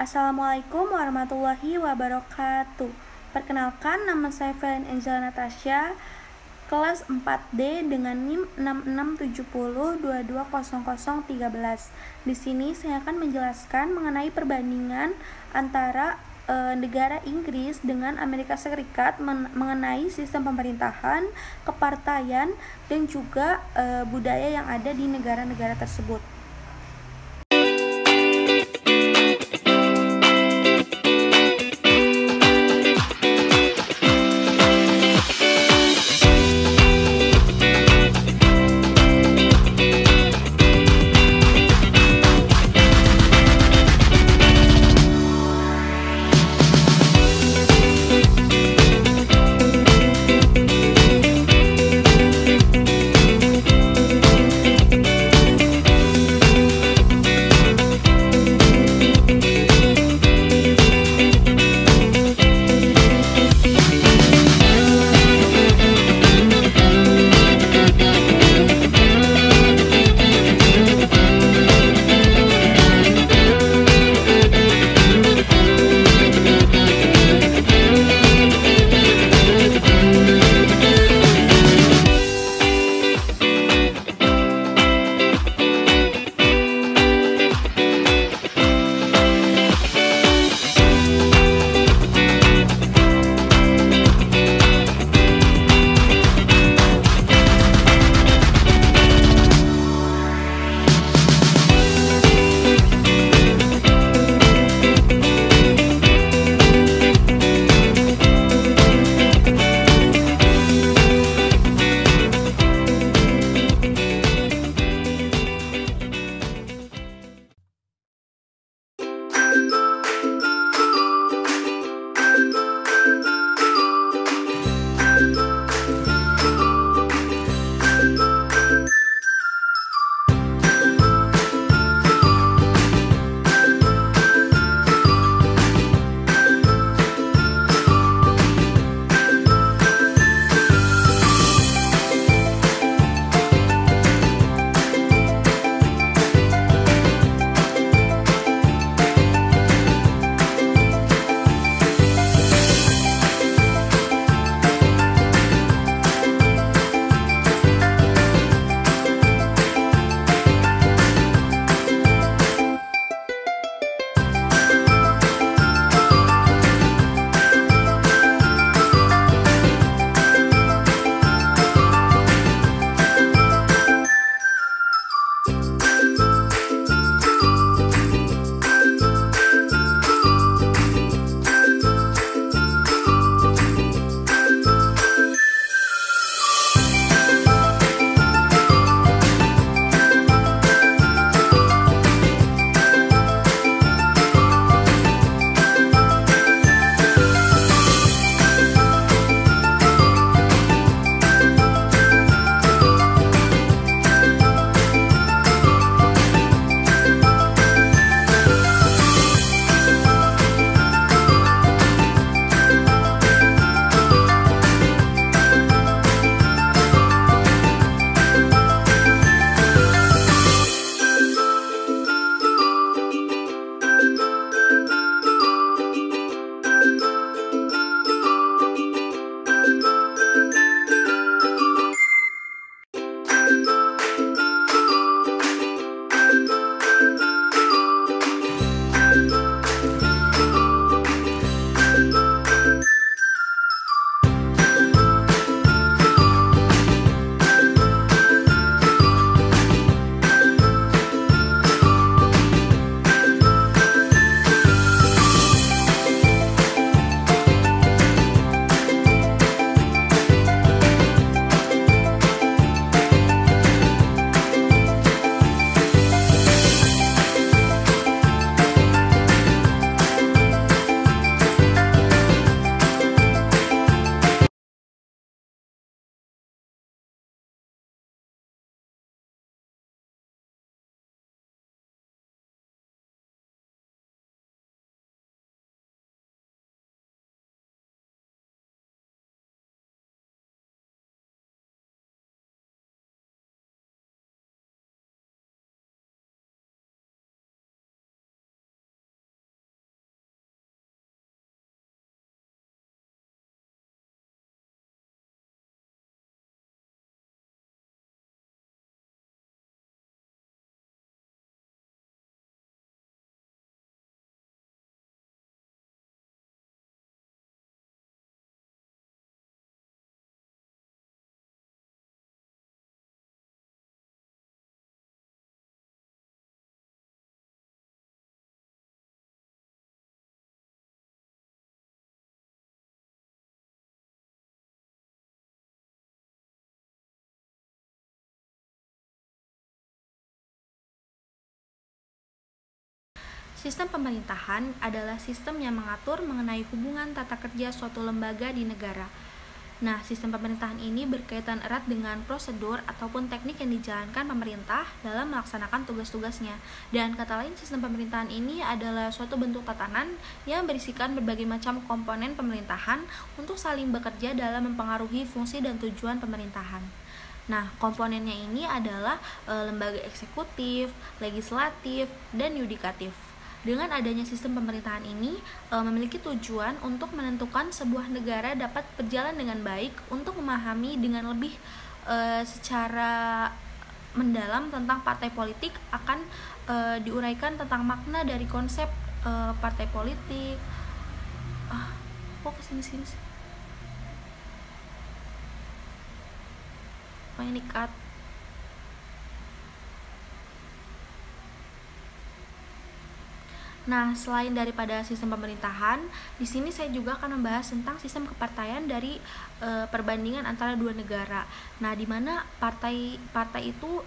Assalamualaikum warahmatullahi wabarakatuh. Perkenalkan, nama saya Felin Angela Natasha, kelas 4D dengan NIM 6670220013. Di sini saya akan menjelaskan mengenai perbandingan antara negara Inggris dengan Amerika Serikat mengenai sistem pemerintahan, kepartaian, dan juga budaya yang ada di negara-negara tersebut. Sistem pemerintahan adalah sistem yang mengatur mengenai hubungan tata kerja suatu lembaga di negara. Nah, sistem pemerintahan ini berkaitan erat dengan prosedur ataupun teknik yang dijalankan pemerintah dalam melaksanakan tugas-tugasnya. Dan kata lain, sistem pemerintahan ini adalah suatu bentuk tatanan yang berisikan berbagai macam komponen pemerintahan untuk saling bekerja dalam mempengaruhi fungsi dan tujuan pemerintahan. Nah, komponennya ini adalah lembaga eksekutif, legislatif, dan yudikatif. Dengan adanya sistem pemerintahan ini memiliki tujuan untuk menentukan sebuah negara dapat berjalan dengan baik, untuk memahami dengan lebih secara mendalam tentang partai politik, akan diuraikan tentang makna dari konsep partai politik. Kok kesini-sini sih? Ini cut. Nah, selain daripada sistem pemerintahan, di sini saya juga akan membahas tentang sistem kepartaian dari perbandingan antara dua negara. Nah, di mana partai itu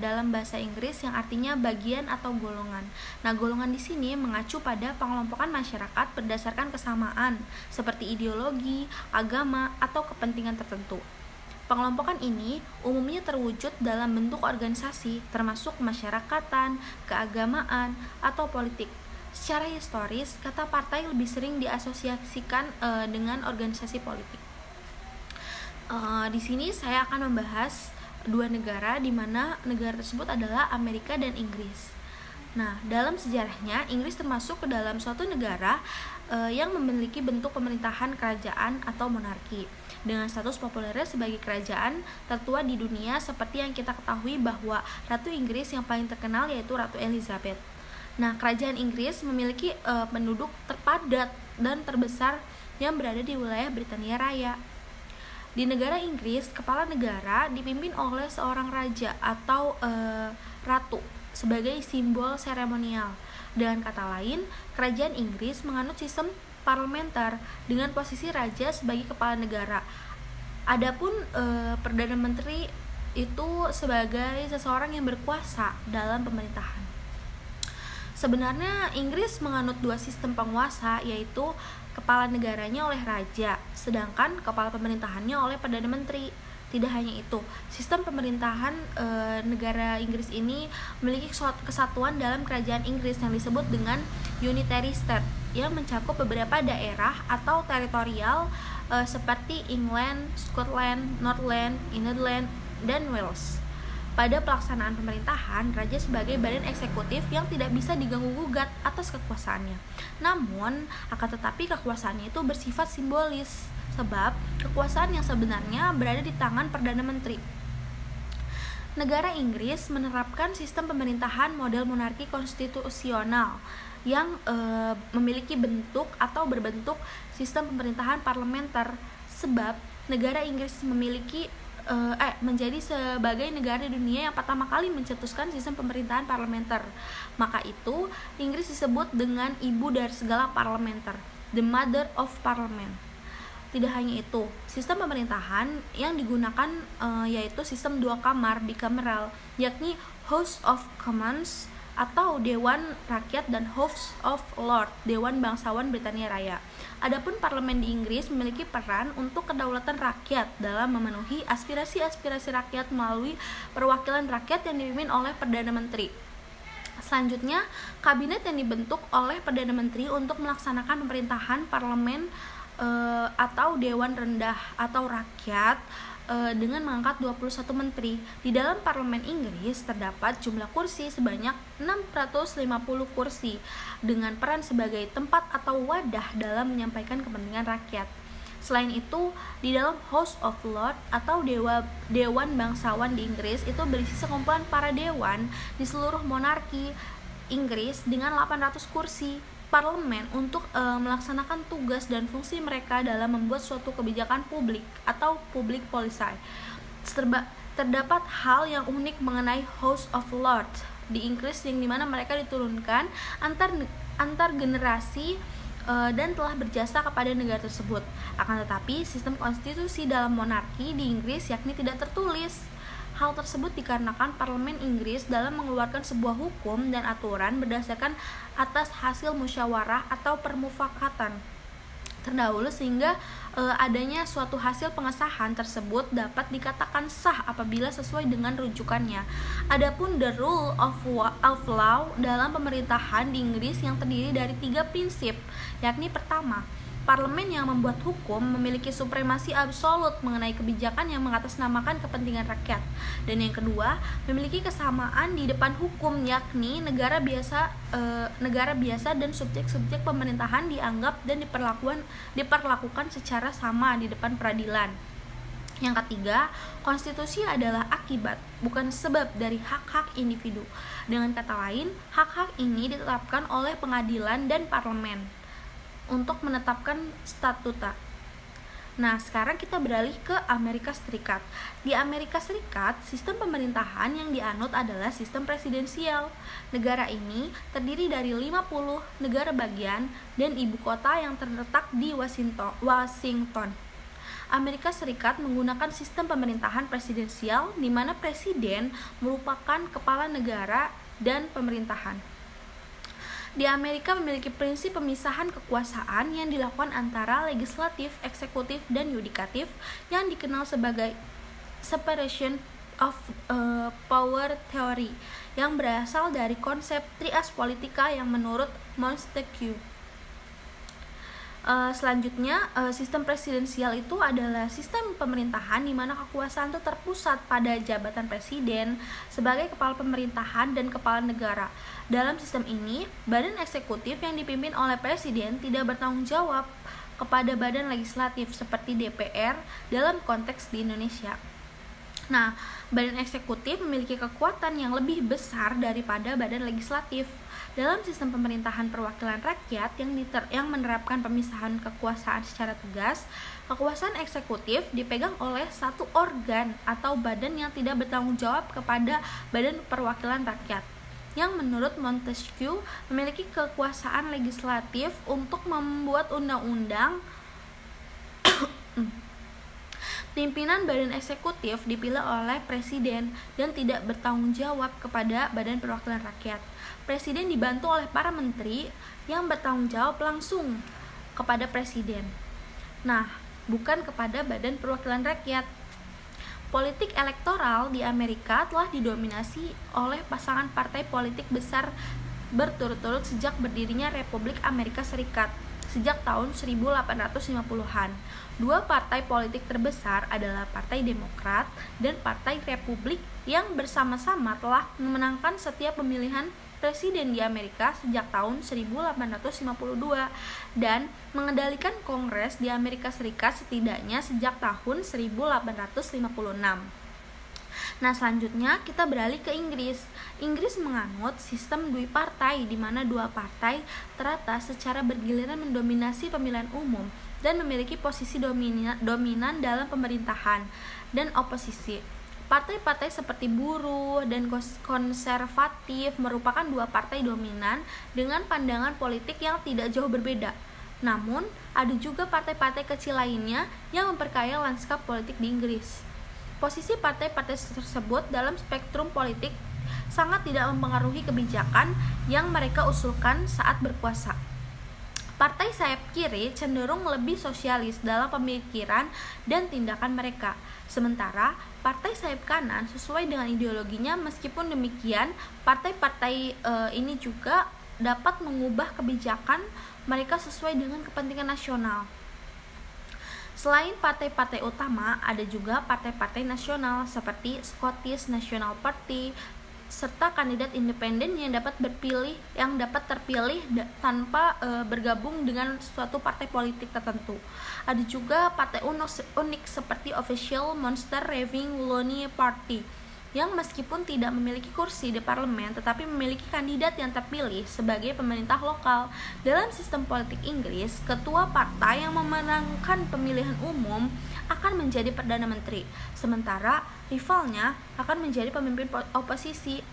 dalam bahasa Inggris yang artinya bagian atau golongan. Nah, golongan di sini mengacu pada pengelompokan masyarakat berdasarkan kesamaan seperti ideologi, agama, atau kepentingan tertentu. Pengelompokan ini umumnya terwujud dalam bentuk organisasi, termasuk masyarakatan, keagamaan, atau politik. Secara historis, kata partai lebih sering diasosiasikan dengan organisasi politik. Di sini saya akan membahas dua negara, di mana negara tersebut adalah Amerika dan Inggris. Nah, dalam sejarahnya, Inggris termasuk ke dalam suatu negara yang memiliki bentuk pemerintahan kerajaan atau monarki, dengan status populernya sebagai kerajaan tertua di dunia, seperti yang kita ketahui bahwa Ratu Inggris yang paling terkenal yaitu Ratu Elizabeth. Nah, kerajaan Inggris memiliki penduduk terpadat dan terbesar yang berada di wilayah Britania Raya. Di negara Inggris, kepala negara dipimpin oleh seorang raja atau ratu sebagai simbol seremonial. Dengan kata lain, kerajaan Inggris menganut sistem parlementer dengan posisi raja sebagai kepala negara. Adapun Perdana Menteri itu sebagai seseorang yang berkuasa dalam pemerintahan. Sebenarnya Inggris menganut dua sistem penguasa, yaitu kepala negaranya oleh raja, sedangkan kepala pemerintahannya oleh Perdana Menteri. Tidak hanya itu, sistem pemerintahan negara Inggris ini memiliki kesatuan dalam kerajaan Inggris yang disebut dengan unitary state, yang mencakup beberapa daerah atau teritorial seperti England, Scotland, Northland, England, dan Wales. Pada pelaksanaan pemerintahan, raja sebagai badan eksekutif yang tidak bisa diganggu-gugat atas kekuasaannya. Namun, akan tetapi kekuasaannya itu bersifat simbolis, sebab kekuasaan yang sebenarnya berada di tangan Perdana Menteri. Negara Inggris menerapkan sistem pemerintahan model monarki konstitusional yang memiliki bentuk atau berbentuk sistem pemerintahan parlementer, sebab negara Inggris menjadi sebagai negara di dunia yang pertama kali mencetuskan sistem pemerintahan parlementer. Maka itu, Inggris disebut dengan ibu dari segala parlementer, the mother of parliament. Tidak hanya itu, sistem pemerintahan yang digunakan yaitu sistem dua kamar bicameral, yakni House of Commons atau Dewan Rakyat dan House of Lords, Dewan Bangsawan Britania Raya. Adapun parlemen di Inggris memiliki peran untuk kedaulatan rakyat dalam memenuhi aspirasi-aspirasi rakyat melalui perwakilan rakyat yang dipimpin oleh Perdana Menteri. Selanjutnya, kabinet yang dibentuk oleh Perdana Menteri untuk melaksanakan pemerintahan parlemen atau Dewan Rendah atau Rakyat dengan mengangkat 21 menteri. Di dalam parlemen Inggris terdapat jumlah kursi sebanyak 650 kursi dengan peran sebagai tempat atau wadah dalam menyampaikan kepentingan rakyat. Selain itu, di dalam House of Lords atau Dewan Bangsawan di Inggris itu berisi sekumpulan para dewan di seluruh monarki Inggris dengan 800 kursi parlemen untuk melaksanakan tugas dan fungsi mereka dalam membuat suatu kebijakan publik atau public policy. Terdapat hal yang unik mengenai House of Lords di Inggris, yang dimana mereka diturunkan antar generasi dan telah berjasa kepada negara tersebut. Akan tetapi, sistem konstitusi dalam monarki di Inggris yakni tidak tertulis. Hal tersebut dikarenakan parlemen Inggris dalam mengeluarkan sebuah hukum dan aturan berdasarkan atas hasil musyawarah atau permufakatan terdahulu, sehingga adanya suatu hasil pengesahan tersebut dapat dikatakan sah apabila sesuai dengan rujukannya. Adapun the rule of law dalam pemerintahan di Inggris yang terdiri dari 3 prinsip, yakni pertama, parlemen yang membuat hukum memiliki supremasi absolut mengenai kebijakan yang mengatasnamakan kepentingan rakyat. Dan yang kedua, memiliki kesamaan di depan hukum, yakni negara biasa dan subjek-subjek pemerintahan dianggap dan diperlakukan secara sama di depan peradilan. Yang ketiga, konstitusi adalah akibat, bukan sebab dari hak-hak individu. Dengan kata lain, hak-hak ini ditetapkan oleh pengadilan dan parlemen untuk menetapkan statuta. Nah, sekarang kita beralih ke Amerika Serikat. Di Amerika Serikat, sistem pemerintahan yang dianut adalah sistem presidensial. Negara ini terdiri dari 50 negara bagian dan ibu kota yang terletak di Washington. Amerika Serikat menggunakan sistem pemerintahan presidensial di mana presiden merupakan kepala negara dan pemerintahan. Di Amerika memiliki prinsip pemisahan kekuasaan yang dilakukan antara legislatif, eksekutif, dan yudikatif yang dikenal sebagai separation of power theory yang berasal dari konsep trias politika yang menurut Montesquieu. Selanjutnya, sistem presidensial itu adalah sistem pemerintahan di mana kekuasaan itu terpusat pada jabatan presiden sebagai kepala pemerintahan dan kepala negara. Dalam sistem ini, badan eksekutif yang dipimpin oleh presiden tidak bertanggung jawab kepada badan legislatif seperti DPR dalam konteks di Indonesia. Nah, badan eksekutif memiliki kekuatan yang lebih besar daripada badan legislatif. Dalam sistem pemerintahan perwakilan rakyat yang menerapkan pemisahan kekuasaan secara tegas, kekuasaan eksekutif dipegang oleh satu organ atau badan yang tidak bertanggung jawab kepada badan perwakilan rakyat, yang menurut Montesquieu memiliki kekuasaan legislatif untuk membuat undang-undang. Pimpinan badan eksekutif dipilih oleh presiden dan tidak bertanggung jawab kepada badan perwakilan rakyat. Presiden dibantu oleh para menteri yang bertanggung jawab langsung kepada presiden. Nah, bukan kepada badan perwakilan rakyat. Politik elektoral di Amerika telah didominasi oleh pasangan partai politik besar berturut-turut sejak berdirinya Republik Amerika Serikat sejak tahun 1850-an. Dua partai politik terbesar adalah Partai Demokrat dan Partai Republik yang bersama-sama telah memenangkan setiap pemilihan presiden di Amerika sejak tahun 1852 dan mengendalikan Kongres di Amerika Serikat setidaknya sejak tahun 1856. Nah, selanjutnya kita beralih ke Inggris. Inggris menganut sistem duipartai di mana dua partai teratas secara bergiliran mendominasi pemilihan umum dan memiliki posisi dominan dalam pemerintahan dan oposisi. Partai-partai seperti buruh dan konservatif merupakan dua partai dominan dengan pandangan politik yang tidak jauh berbeda. Namun, ada juga partai-partai kecil lainnya yang memperkaya lanskap politik di Inggris. Posisi partai-partai tersebut dalam spektrum politik sangat tidak mempengaruhi kebijakan yang mereka usulkan saat berkuasa. Partai sayap kiri cenderung lebih sosialis dalam pemikiran dan tindakan mereka, sementara partai sayap kanan sesuai dengan ideologinya. Meskipun demikian, partai-partai ini juga dapat mengubah kebijakan mereka sesuai dengan kepentingan nasional. Selain partai-partai utama, ada juga partai-partai nasional seperti Scottish National Party serta kandidat independen yang dapat terpilih tanpa bergabung dengan suatu partai politik tertentu. Ada juga partai unik seperti Official Monster Raving Wallonie Party yang meskipun tidak memiliki kursi di parlemen tetapi memiliki kandidat yang terpilih sebagai pemerintah lokal. Dalam sistem politik Inggris, ketua partai yang memenangkan pemilihan umum akan menjadi Perdana Menteri, sementara rivalnya akan menjadi pemimpin oposisi.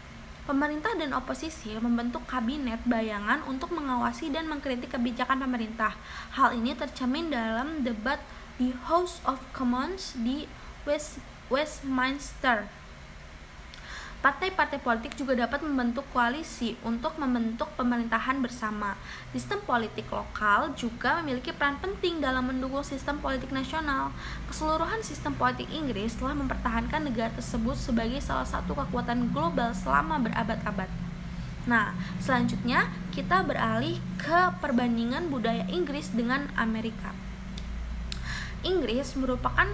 Pemerintah dan oposisi membentuk kabinet bayangan untuk mengawasi dan mengkritik kebijakan pemerintah. Hal ini tercermin dalam debat di House of Commons di Westminster. Partai-partai politik juga dapat membentuk koalisi untuk membentuk pemerintahan bersama. Sistem politik lokal juga memiliki peran penting dalam mendukung sistem politik nasional. Keseluruhan sistem politik Inggris telah mempertahankan negara tersebut sebagai salah satu kekuatan global selama berabad-abad. Nah, selanjutnya kita beralih ke perbandingan budaya Inggris dengan Amerika. Inggris merupakan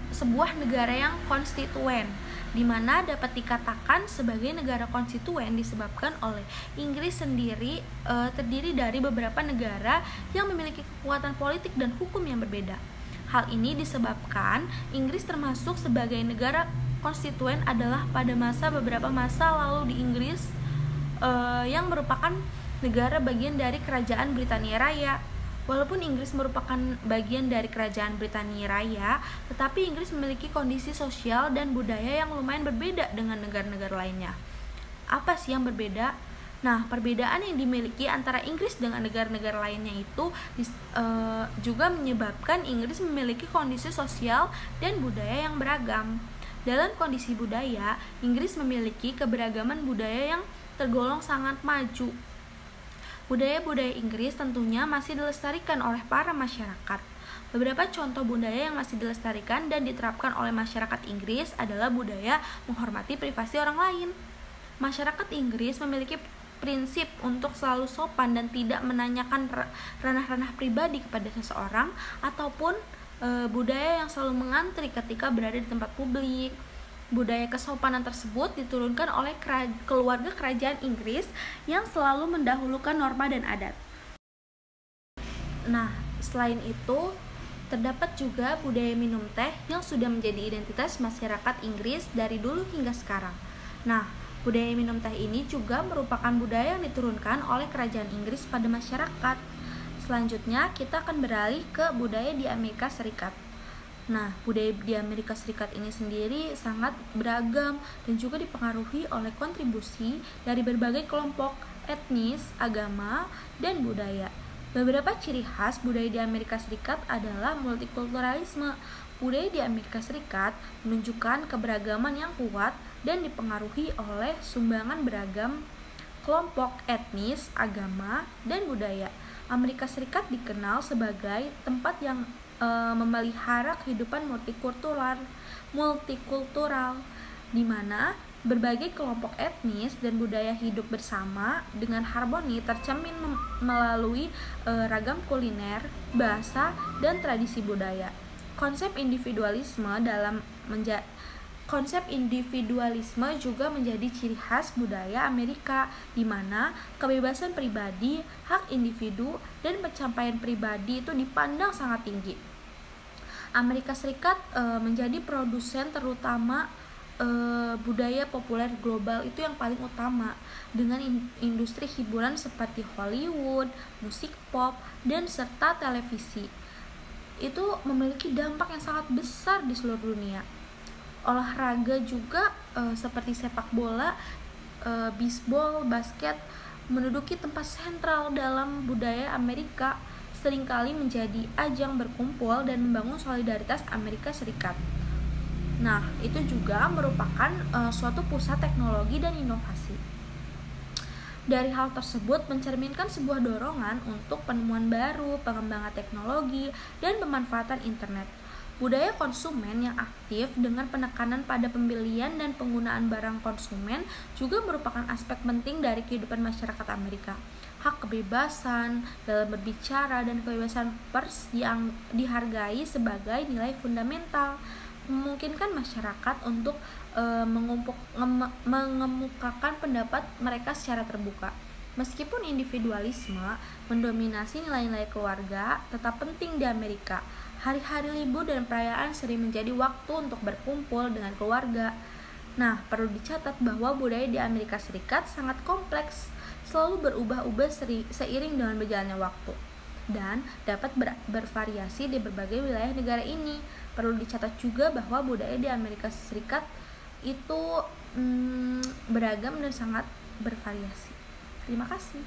sebuah negara yang konstituen, di mana dapat dikatakan sebagai negara konstituen disebabkan oleh Inggris sendiri terdiri dari beberapa negara yang memiliki kekuatan politik dan hukum yang berbeda. Hal ini disebabkan Inggris termasuk sebagai negara konstituen adalah pada beberapa masa lalu di Inggris yang merupakan negara bagian dari Kerajaan Britania Raya. Walaupun Inggris merupakan bagian dari Kerajaan Britania Raya, tetapi Inggris memiliki kondisi sosial dan budaya yang lumayan berbeda dengan negara-negara lainnya. Apa sih yang berbeda? Nah, perbedaan yang dimiliki antara Inggris dengan negara-negara lainnya itu juga menyebabkan Inggris memiliki kondisi sosial dan budaya yang beragam. Dalam kondisi budaya, Inggris memiliki keberagaman budaya yang tergolong sangat maju. Budaya-budaya Inggris tentunya masih dilestarikan oleh para masyarakat. Beberapa contoh budaya yang masih dilestarikan dan diterapkan oleh masyarakat Inggris adalah budaya menghormati privasi orang lain. Masyarakat Inggris memiliki prinsip untuk selalu sopan dan tidak menanyakan ranah-ranah pribadi kepada seseorang, ataupun budaya yang selalu mengantri ketika berada di tempat publik. Budaya kesopanan tersebut diturunkan oleh keluarga kerajaan Inggris yang selalu mendahulukan norma dan adat. Nah, selain itu, terdapat juga budaya minum teh yang sudah menjadi identitas masyarakat Inggris dari dulu hingga sekarang. Nah, budaya minum teh ini juga merupakan budaya yang diturunkan oleh kerajaan Inggris pada masyarakat. Selanjutnya, kita akan beralih ke budaya di Amerika Serikat. Nah, budaya di Amerika Serikat ini sendiri sangat beragam dan juga dipengaruhi oleh kontribusi dari berbagai kelompok etnis, agama, dan budaya. Beberapa ciri khas budaya di Amerika Serikat adalah multikulturalisme. Budaya di Amerika Serikat menunjukkan keberagaman yang kuat dan dipengaruhi oleh sumbangan beragam kelompok etnis, agama, dan budaya. Amerika Serikat dikenal sebagai tempat yang memelihara kehidupan multikultural, di mana berbagai kelompok etnis dan budaya hidup bersama dengan harmoni tercermin melalui ragam kuliner, bahasa, dan tradisi budaya. Konsep individualisme juga menjadi ciri khas budaya Amerika, di mana kebebasan pribadi, hak individu, dan pencapaian pribadi itu dipandang sangat tinggi. Amerika Serikat menjadi produsen terutama budaya populer global itu yang paling utama, dengan industri hiburan seperti Hollywood, musik pop, dan serta televisi. Itu memiliki dampak yang sangat besar di seluruh dunia. Olahraga juga seperti sepak bola, bisbol, basket menduduki tempat sentral dalam budaya Amerika, seringkali menjadi ajang berkumpul dan membangun solidaritas Amerika Serikat. Nah, itu juga merupakan suatu pusat teknologi dan inovasi. Dari hal tersebut mencerminkan sebuah dorongan untuk penemuan baru, pengembangan teknologi, dan pemanfaatan internet. Budaya konsumen yang aktif dengan penekanan pada pembelian dan penggunaan barang konsumen juga merupakan aspek penting dari kehidupan masyarakat Amerika. Hak kebebasan dalam berbicara dan kebebasan pers yang dihargai sebagai nilai fundamental, memungkinkan masyarakat untuk mengemukakan pendapat mereka secara terbuka. Meskipun individualisme mendominasi nilai-nilai keluarga, tetap penting di Amerika. Hari-hari libur dan perayaan sering menjadi waktu untuk berkumpul dengan keluarga. Nah, perlu dicatat bahwa budaya di Amerika Serikat sangat kompleks, selalu berubah-ubah seiring dengan berjalannya waktu, dan dapat bervariasi di berbagai wilayah negara ini. Perlu dicatat juga bahwa budaya di Amerika Serikat itu beragam dan sangat bervariasi. Terima kasih.